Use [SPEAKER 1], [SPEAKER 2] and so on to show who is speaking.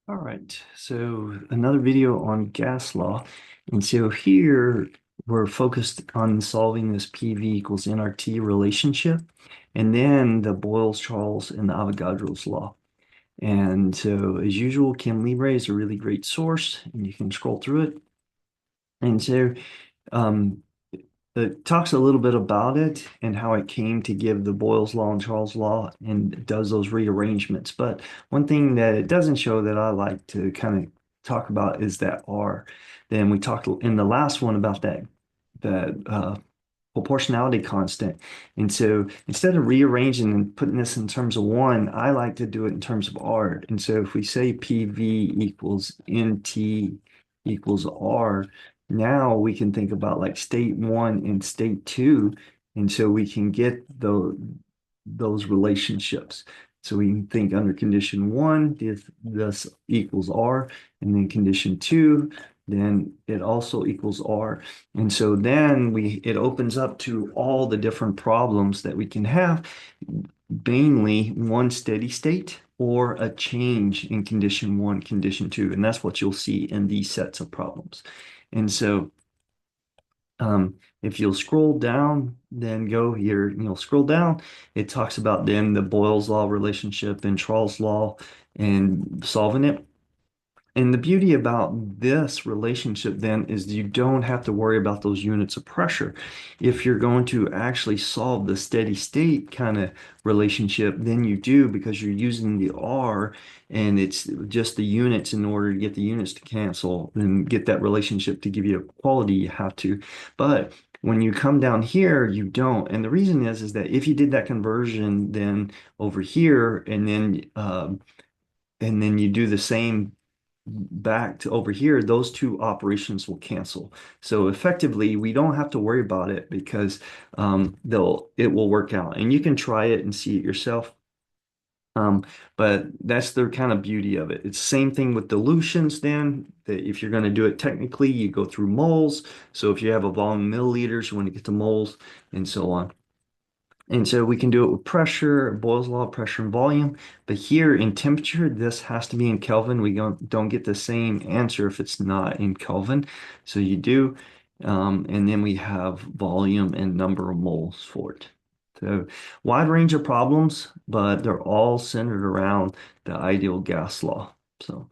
[SPEAKER 1] All right, so another video on gas law. And so here we're focused on solving this PV equals nRT relationship, and then the Boyle's, Charles, and the Avogadro's law. And so as usual, ChemLibre is a really great source, and you can scroll through it. And so um, it talks a little bit about it and how it came to give the Boyle's law and Charles law and does those rearrangements. But one thing that it doesn't show that I like to kind of talk about is that R. Then we talked in the last one about that proportionality constant. And so instead of rearranging and putting this in terms of one, I like to do it in terms of R. And so if we say PV equals NT equals R, now we can think about like state one and state two. And so we can get those relationships. So we can think under condition one, this equals R, and then condition two, then it also equals R. And so then it opens up to all the different problems that we can have, mainly one steady state or a change in condition one, condition two. And that's what you'll see in these sets of problems. And so if you'll scroll down, then go here, scroll down, it talks about then the Boyle's law relationship and Charles' law and solving it. And the beauty about this relationship then is you don't have to worry about those units of pressure. If you're going to actually solve the steady state kind of relationship, then you do because you're using the R and it's just the units in order to get the units to cancel and get that relationship to give you a quality you have to. But when you come down here, you don't. And the reason is that if you did that conversion then over here and then you do the same back to over here, those two operations will cancel. So effectively, we don't have to worry about it because it will work out. And you can try it and see it yourself. But that's the kind of beauty of it. It's the same thing with dilutions then, that if you're going to do it technically, you go through moles. So if you have a volume milliliters, you want to get to moles and so on. And so we can do it with pressure, Boyle's law, pressure and volume. But here in temperature, this has to be in Kelvin. We don't get the same answer if it's not in Kelvin. So you do. And then we have volume and number of moles for it. So wide range of problems, but they're all centered around the ideal gas law. So.